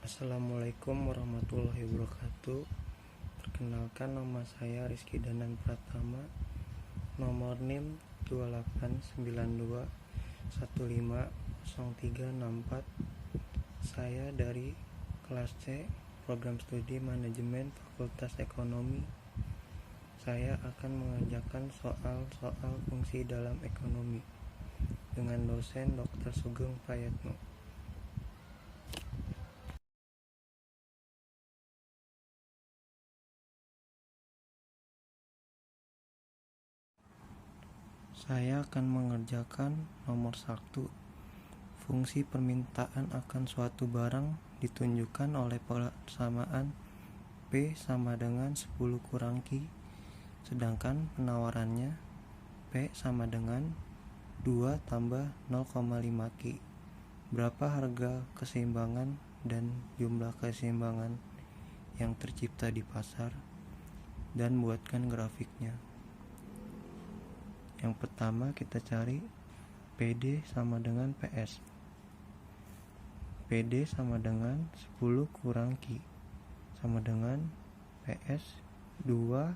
Assalamualaikum warahmatullahi wabarakatuh. Perkenalkan, nama saya Rizky Danan Pratama, nomor NIM 2892150364. Saya dari kelas C, program studi manajemen Fakultas Ekonomi. Saya akan mengerjakan soal-soal fungsi dalam ekonomi dengan dosen Dr. Sugeng Prayatno. Saya akan mengerjakan nomor 1. Fungsi permintaan akan suatu barang ditunjukkan oleh persamaan P sama dengan 10 kurang Q, sedangkan penawarannya P sama dengan 2 tambah 0,5 Q. Berapa harga keseimbangan dan jumlah keseimbangan yang tercipta di pasar, dan buatkan grafiknya. Yang pertama kita cari PD sama dengan PS. PD sama dengan 10 kurang Q sama dengan PS 2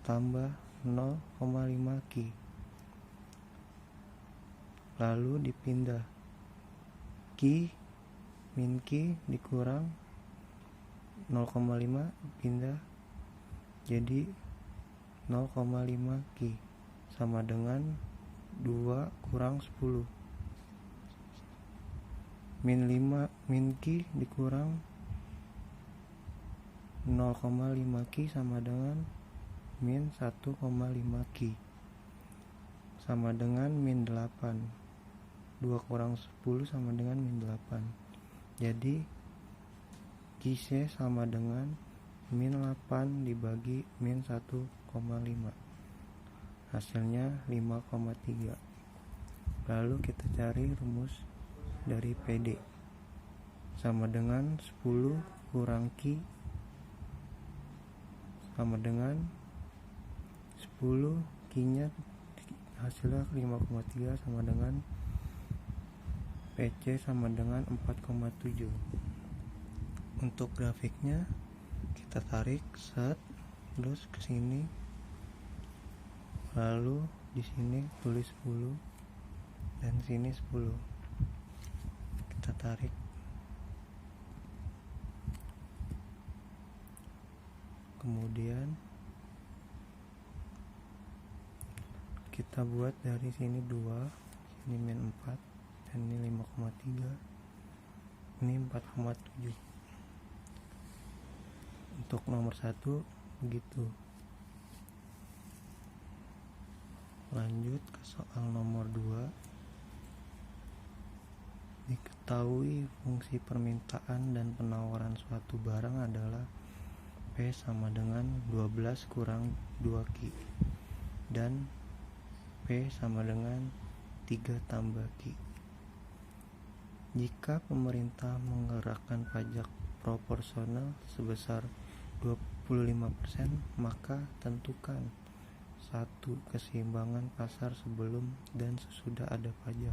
tambah 0,5 Q. Lalu dipindah Q min Q dikurang 0,5 pindah jadi 0,5 Q sama dengan 2 kurang 10. Min Q dikurang 0,5 Q sama dengan min 1,5 Q sama dengan min 8. 2 kurang 10 sama dengan min 8. Jadi QC sama dengan min 8 dibagi min 1,5. Hasilnya 5,3. Lalu kita cari rumus dari PD sama dengan 10 kurang Q sama dengan 10 Q nya hasilnya 5,3 sama dengan PC sama dengan 4,7. Untuk grafiknya kita tarik set terus ke sini, lalu di sini tulis 10 dan sini 10. Kita tarik. Kemudian kita buat dari sini 2, sini min 4, dan ini 5,3, ini 4,7. Untuk nomor 1 begitu. Lanjut ke soal nomor 2. Diketahui fungsi permintaan dan penawaran suatu barang adalah P sama dengan 12 kurang 2 Q dan P sama dengan 3 tambah Q. Jika pemerintah menggerakkan pajak proporsional sebesar 25%, maka tentukan 1. Keseimbangan pasar sebelum dan sesudah ada pajak.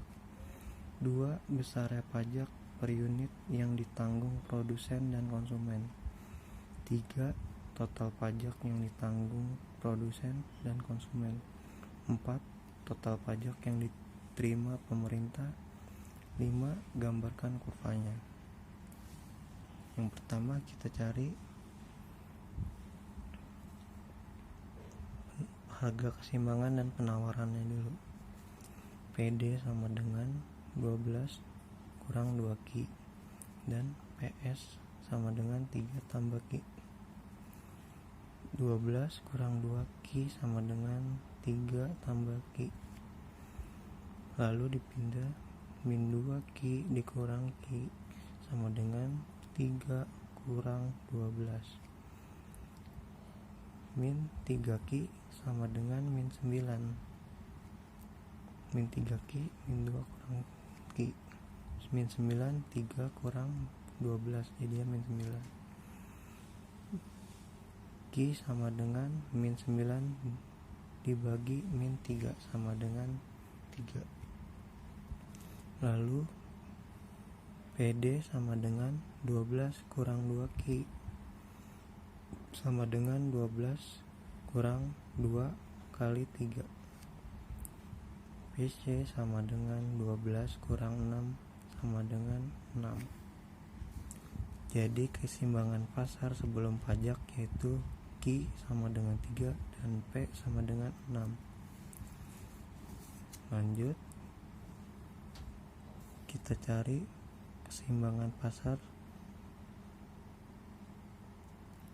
2. Besarnya pajak per unit yang ditanggung produsen dan konsumen. 3. Total pajak yang ditanggung produsen dan konsumen. 4. Total pajak yang diterima pemerintah. 5. Gambarkan kurvanya. Yang pertama kita cari harga keseimbangan dan penawarannya dulu. PD sama dengan 12 kurang 2 Q dan PS sama dengan 3 tambah Q. 12 kurang 2 Q sama dengan 3 tambah Q. Lalu dipindah min 2 Q dikurang Q sama dengan 3 kurang 12. Min 3 Q sama dengan min 9. Min 3 Q min 2 kurang Q. Min 9 3 kurang 12 jadi min 9. Q sama dengan min 9 dibagi min 3 sama dengan 3. Lalu PD sama dengan 12 kurang 2Q sama dengan 12 kurang 2 kali 3. PC sama dengan 12 kurang 6 sama dengan 6. Jadi keseimbangan pasar sebelum pajak yaitu Q sama dengan 3 dan P sama dengan 6. Lanjut, kita cari keseimbangan pasar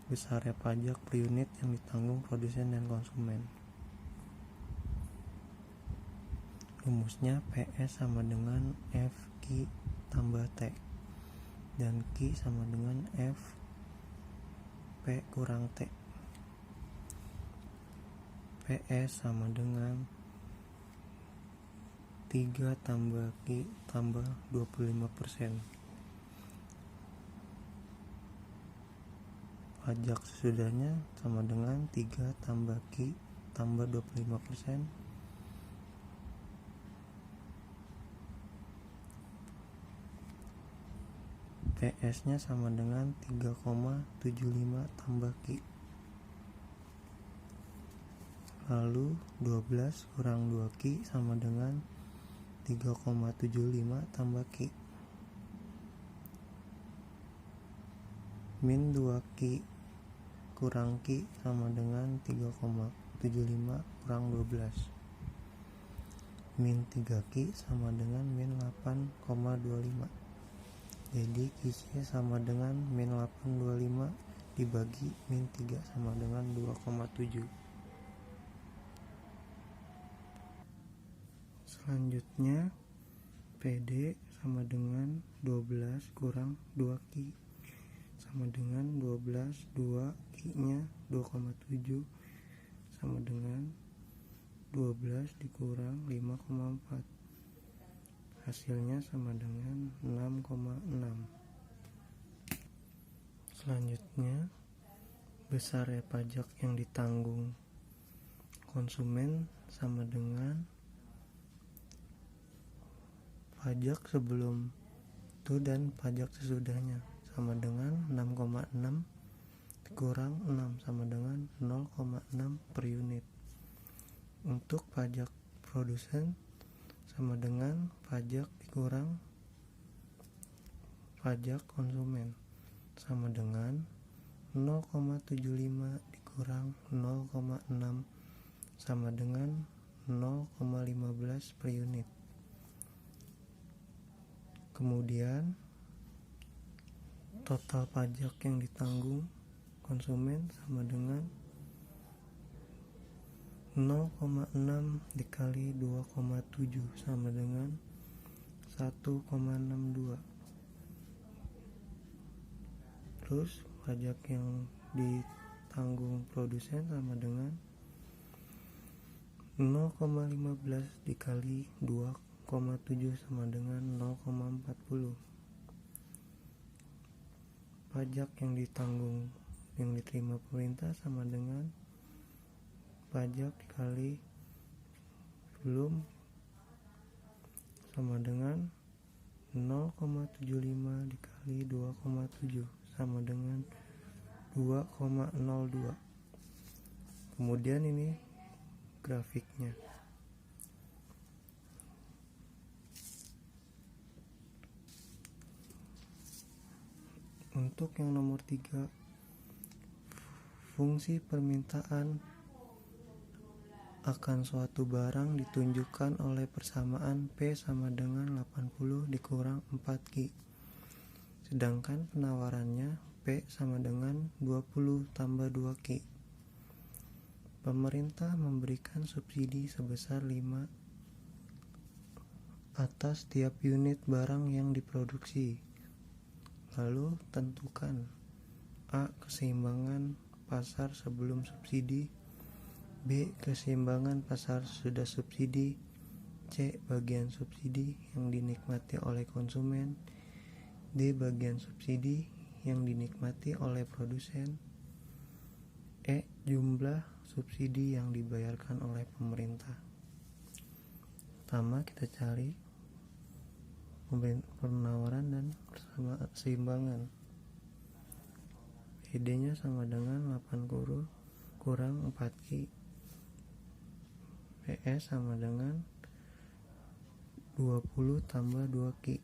besarnya pajak per unit yang ditanggung produsen dan konsumen. Rumusnya PS sama dengan FQ tambah T, dan Q sama dengan FP kurang T. PS sama dengan 3 tambah Q tambah 25%. Pajak sesudahnya sama dengan 3 tambah Q tambah 25%. PS nya sama dengan 3,75 tambah Q. Lalu 12 kurang 2Q sama dengan 3,75 tambah Q. Min 2Q kurang Q sama dengan 3,75 kurang 12. Min 3Q sama dengan min 8,25. Jadi Q sama dengan min 8,25 dibagi min 3 sama dengan 2,7. Selanjutnya PD sama dengan 12 kurang 2Q sama dengan 12, 2Q nya 2,7 sama dengan 12 dikurang 5,4. Hasilnya sama dengan 6,6. Selanjutnya, besarnya pajak yang ditanggung konsumen sama dengan pajak sebelum itu dan pajak sesudahnya, sama dengan 6,6 dikurang 6 sama dengan 0,6 per unit. Untuk pajak produsen sama dengan pajak dikurang pajak konsumen, sama dengan 0,75 dikurang 0,6 sama dengan 0,15 per unit. Kemudian total pajak yang ditanggung konsumen sama dengan 0,6 dikali 2,7 sama dengan 1,62. Terus pajak yang ditanggung produsen sama dengan 0,15 dikali 2,7 sama dengan 0,40. Pajak yang ditanggung yang diterima pemerintah sama dengan pajak dikali belum sama dengan 0,75 dikali 2,7 sama dengan 2,02. Kemudian ini grafiknya. Untuk yang nomor 3, fungsi permintaan akan suatu barang ditunjukkan oleh persamaan P sama dengan 80 dikurang 4Q. Sedangkan penawarannya P sama dengan 20 tambah 2Q. Pemerintah memberikan subsidi sebesar 5 atas tiap unit barang yang diproduksi. Lalu tentukan A. Keseimbangan pasar sebelum subsidi, B. Keseimbangan pasar sudah subsidi, C. Bagian subsidi yang dinikmati oleh konsumen, D. Bagian subsidi yang dinikmati oleh produsen, E. Jumlah subsidi yang dibayarkan oleh pemerintah. Pertama kita cari penawaran dan keseimbangan. PD nya sama dengan 80 kurang 4Q. PS sama dengan 20 tambah 2Q.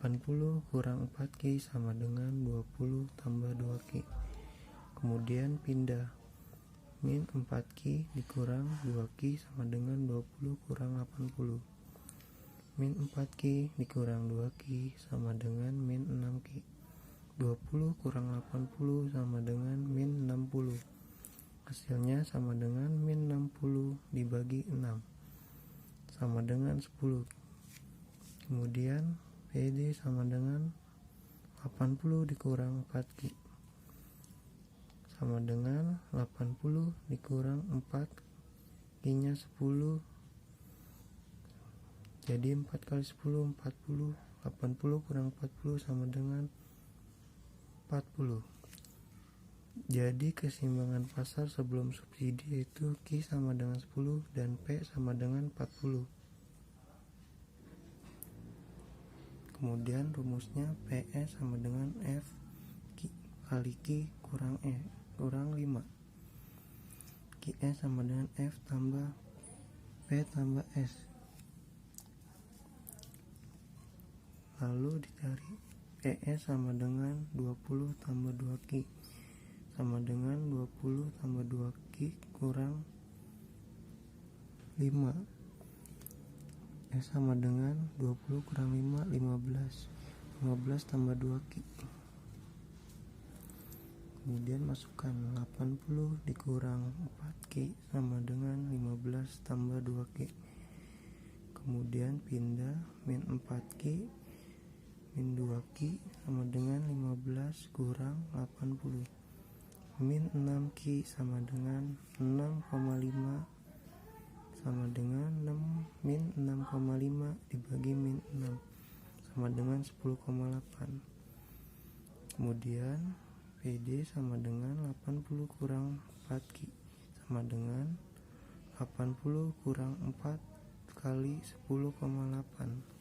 80 kurang 4Q sama dengan 20 tambah 2Q. Kemudian pindah. Min 4Q dikurang 2Q sama dengan 20 kurang 80. Min 4Q dikurang 2Q sama dengan min 6Q. 20 kurang 80 sama dengan min 60. Hasilnya sama dengan min 60 dibagi 6 sama dengan 10. Kemudian PD sama dengan 80 dikurang 4Q sama dengan 80 dikurang 4, Q nya 10, jadi 4 kali 10 40. 80 kurang 40 sama dengan 40. Jadi keseimbangan pasar sebelum subsidi yaitu Q sama dengan 10 dan P sama dengan 40. Kemudian rumusnya PE sama dengan F kali Q kurang E kurang 5. QE sama dengan F tambah P tambah S. Lalu dicari PE sama dengan 20 tambah 2Q sama dengan 20 tambah 2Q kurang 5. S sama dengan 20 kurang 5, 15. 15 tambah 2Q. Kemudian masukkan 80 dikurang 4Q sama dengan 15 tambah 2Q. Kemudian pindah min 4Q min 2Q sama dengan 15 kurang 80. Min 6Q sama dengan 6,5 sama dengan 6 min 6,5 dibagi min 6 sama dengan 10,8. Kemudian PD sama dengan 80 kurang 4Q sama dengan 80 kurang 4 kali 10,8.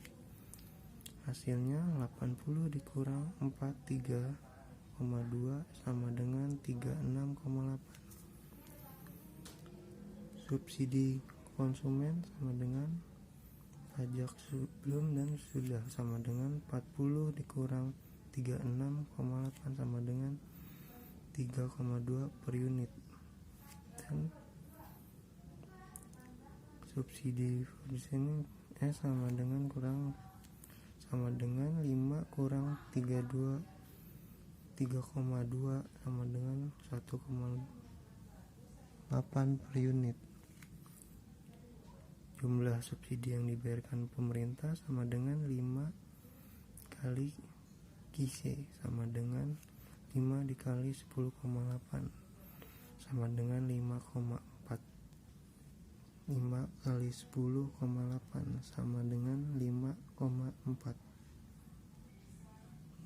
Hasilnya 80 dikurang 4, 3,2 sama dengan 36,8. Subsidi konsumen sama dengan pajak sebelum dan sudah sama dengan 40 dikurang 36,8 sama dengan 3,2 per unit. Dan subsidi di sini sama dengan 5 kurang 3,2 sama dengan 1,8 per unit. Jumlah subsidi yang dibayarkan pemerintah sama dengan 5 kali QC sama dengan 5 dikali 10,8 sama dengan 5,4. 5 kali 10,8 sama dengan 5,4.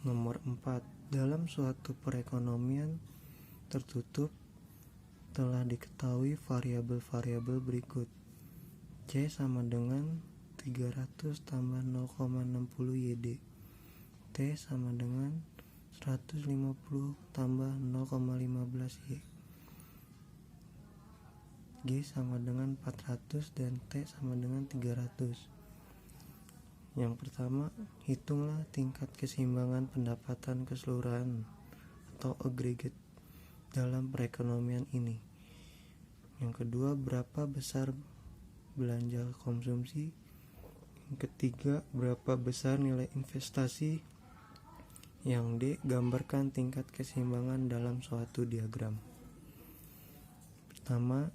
Nomor 4. Dalam suatu perekonomian tertutup telah diketahui variabel-variabel berikut. C sama dengan 300 tambah 0,60 YD. T sama dengan 150 tambah 0,15 Y. G sama dengan 400 dan T sama dengan 300. Yang pertama, hitunglah tingkat keseimbangan pendapatan keseluruhan atau aggregate dalam perekonomian ini. Yang kedua, berapa besar belanja konsumsi. Yang ketiga, berapa besar nilai investasi. Yang D, gambarkan tingkat keseimbangan dalam suatu diagram. Pertama,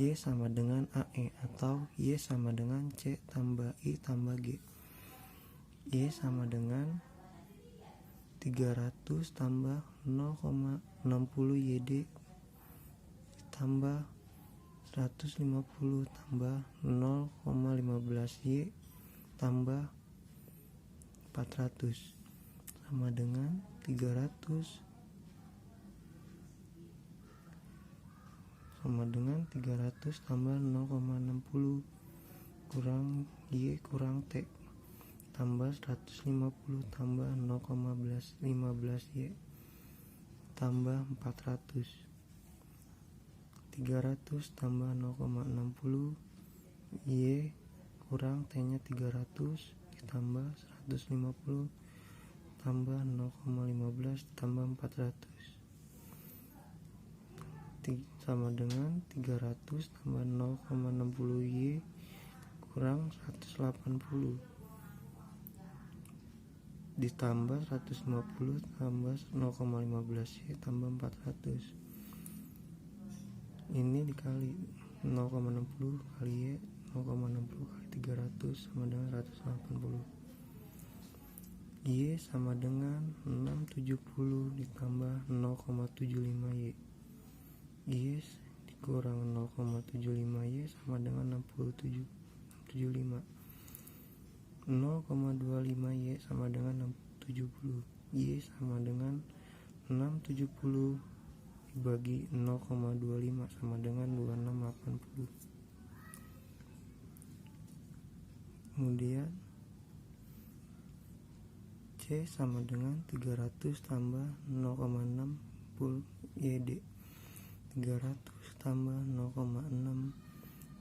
Y sama dengan AE atau Y sama dengan C tambah I tambah G. Y sama dengan 300 tambah 0,60 YD tambah 150 tambah 0,15 Y tambah 400 sama dengan 300 tambah 0,60 kurang Y kurang T. tambah 150 tambah 0,15Y tambah 400. 300 tambah 0,60 Y kurang T nya 300 ditambah 150 tambah 0,15 ditambah 400 sama dengan 300 tambah 0,60 Y kurang 180 ditambah 150 tambah 0,15 Y tambah 400. Ini dikali 0,60 kali Y, 0,60 kali 300 sama dengan 180. Y sama dengan 670 ditambah 0,75 Y. Y dikurang 0,75 Y sama dengan 675. 0,25 Y sama dengan 670. Y sama dengan 670 dibagi 0,25 sama dengan 2680. Kemudian C sama dengan 300 tambah 0,60 YD. 300 tambah 0,6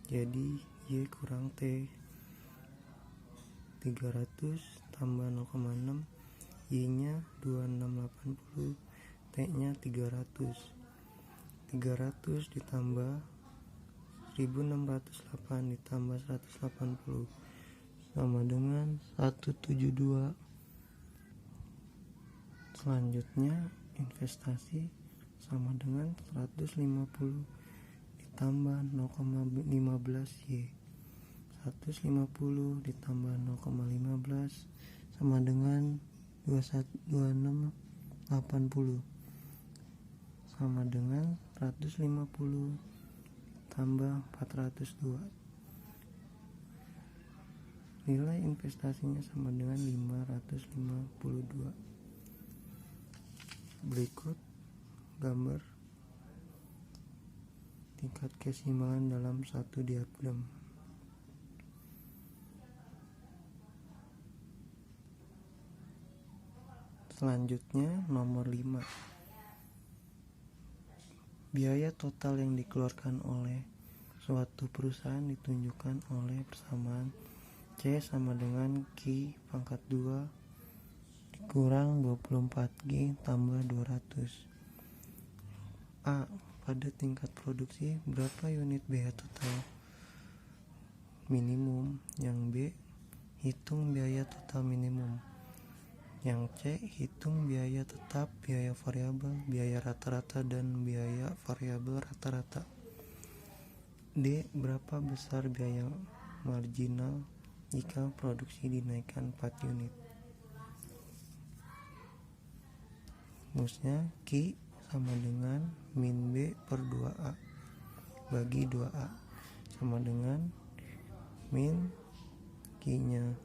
jadi Y kurang T. 300 tambah 0,6 Y nya 2680, T nya 300. 300 ditambah 1608 ditambah 180 sama dengan 172. Selanjutnya investasi sama dengan 150 ditambah 0,15 Y. 150 ditambah 0,15 sama dengan 2680 sama dengan 150 tambah 402. Nilai investasinya sama dengan 552. Berikut gambar tingkat keseimbangan dalam satu diagram. Selanjutnya nomor 5. Biaya total yang dikeluarkan oleh suatu perusahaan ditunjukkan oleh persamaan C sama dengan Q pangkat 2 dikurang 24G tambah 200. A. Pada tingkat produksi berapa unit biaya total minimum? Yang B. Hitung biaya total minimum. Yang C. Hitung biaya tetap, biaya variabel, biaya rata-rata, dan biaya variabel rata-rata. D. Berapa besar biaya marginal jika produksi dinaikkan 4 unit? Rumusnya Q sama dengan min B per 2A bagi 2A sama dengan min Q nya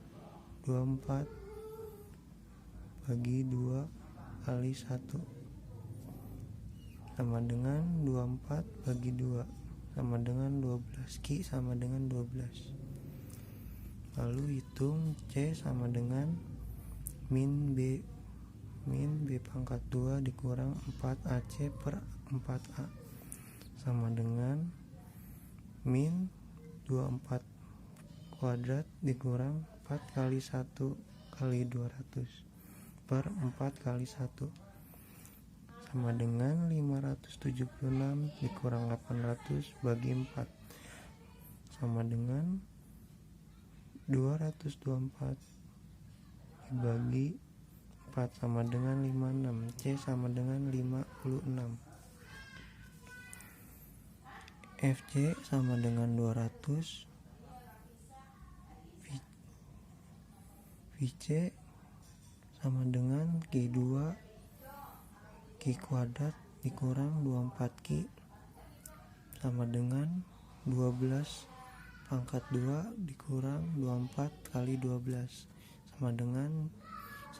24 bagi 2 kali 1 sama dengan 24 bagi 2 sama dengan 12. Q sama dengan 12. Lalu hitung C sama dengan min B pangkat 2 dikurang 4AC per 4A sama dengan min 24 kuadrat dikurang 4 kali 1 kali 200 per 4 kali 1 sama dengan 576 dikurang 800 bagi 4 sama dengan 224 dibagi 4 sama dengan 56. C sama dengan 56. FC sama dengan 200. VC sama dengan Q2 Q kuadrat dikurang 24Q sama dengan 12 pangkat 2 dikurang 24 kali 12 sama dengan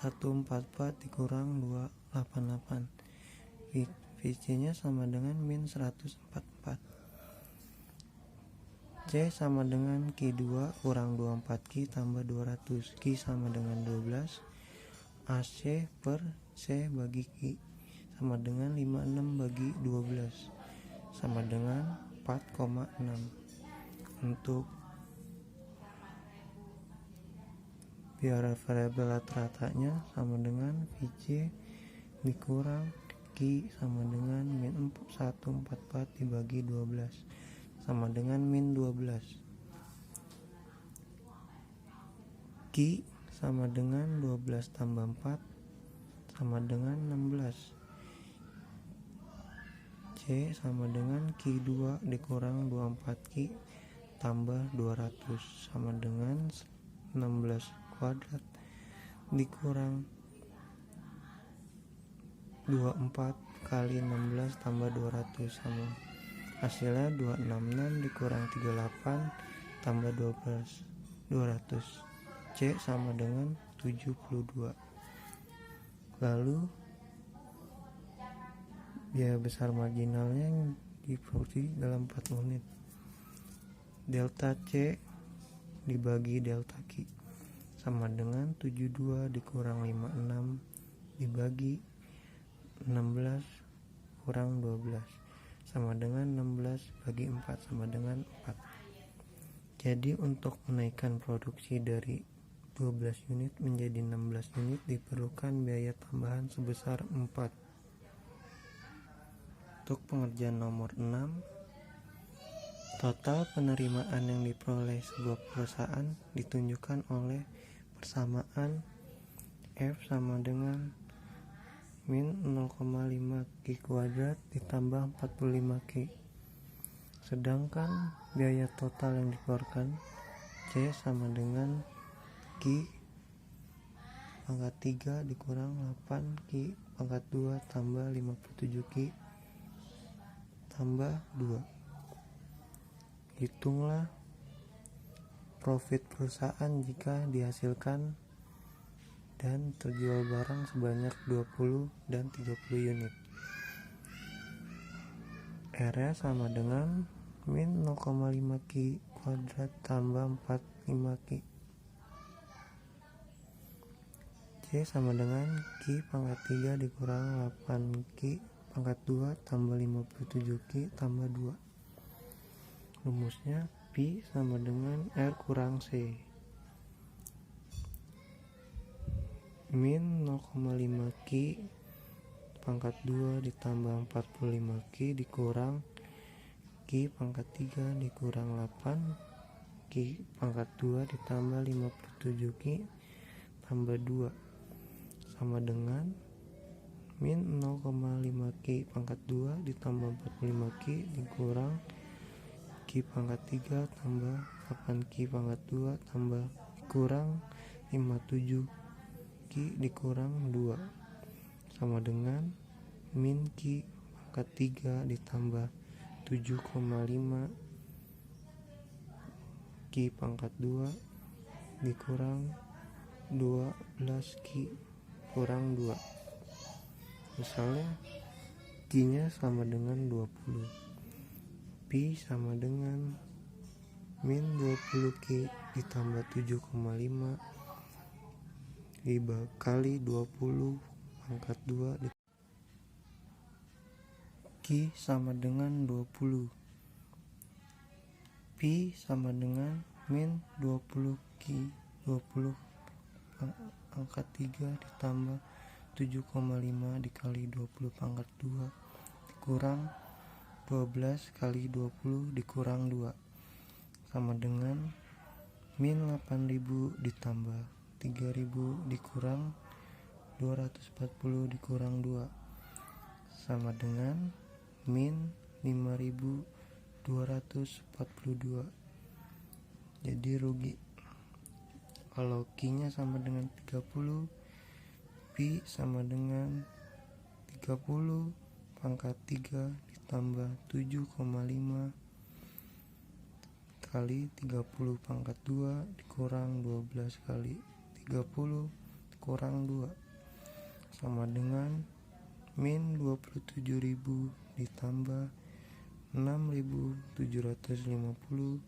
144 dikurang 288. VC nya sama dengan min 144. C sama dengan Q 2 kurang 24 Q tambah 200. Q sama dengan 12. AC per C bagi Q sama dengan 56 bagi 12 sama dengan 4,6. Untuk biar variabel rata-ratanya sama dengan VC dikurang Q sama dengan min 144 dibagi 12 sama dengan min 12. Q sama dengan 12 tambah 4 sama dengan 16. C sama dengan Q 2 dikurang 24 Q tambah 200 sama dengan 16 kuadrat dikurang 24 kali 16 tambah 200 sama hasilnya 266 dikurang 38 tambah 12 200. C sama dengan 72. Lalu biaya besar marginalnya yang diproduksi dalam 4 unit. Delta C dibagi delta Q sama dengan 72 dikurang 56 dibagi 16 kurang 12 sama dengan 16 bagi 4 sama dengan 4. Jadi untuk menaikkan produksi dari 12 unit menjadi 16 unit diperlukan biaya tambahan sebesar 4. Untuk pengerjaan nomor 6, total penerimaan yang diperoleh sebuah perusahaan ditunjukkan oleh persamaan F sama dengan min 0,5 Q kuadrat ditambah 45 Q. Sedangkan biaya total yang dikeluarkan C sama dengan Q pangkat 3 dikurang 8 Q pangkat 2 tambah 57 Q tambah 2. Hitunglah profit perusahaan jika dihasilkan dan terjual barang sebanyak 20 dan 30 unit. R sama dengan min 0,5 Q kuadrat tambah 45 Q. C sama dengan Q pangkat 3 dikurang 8 Q pangkat 2 tambah 57 Q tambah 2. Rumusnya P sama dengan R kurang C. Min 0,5 Q pangkat 2 ditambah 45 Q dikurang Q pangkat 3 dikurang 8 Q pangkat 2 ditambah 57 Q tambah 2 sama dengan min 0,5 Q pangkat 2 ditambah 45 Q dikurang Q pangkat 3 tambah 8 Q pangkat 2 tambah dikurang 57 Q dikurang 2 sama dengan min Q pangkat 3 ditambah 7,5 Q pangkat 2 dikurang 12 Q kurang 2. Misalnya Q nya sama dengan 20, P sama dengan min 20 Q ditambah 7,5 kali 20 pangkat 2 Q sama dengan 20. P sama dengan min 20 Q 20 pangkat 3 ditambah 7,5 dikali 20 pangkat 2 dikurang 12 kali 20 dikurang 2 sama dengan min 8.000 ditambah 3.000 dikurang 240 dikurang 2 sama dengan min 5.242. Jadi rugi. Kalau Q nya sama dengan 30, P sama dengan 30 pangkat 3 ditambah 7,5 kali 30 pangkat 2 dikurang 12 kali 30 dikurang 2 sama dengan min 27.000 ditambah 6.750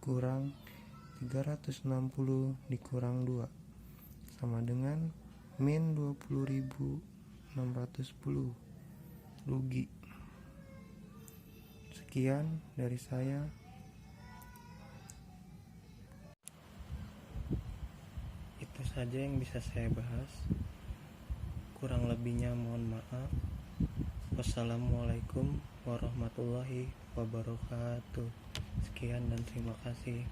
dikurang 360 dikurang 2 sama dengan min 20.610 rugi. Sekian dari saya. Itu saja yang bisa saya bahas. Kurang lebihnya mohon maaf. Wassalamualaikum warahmatullahi wabarakatuh. Sekian dan terima kasih.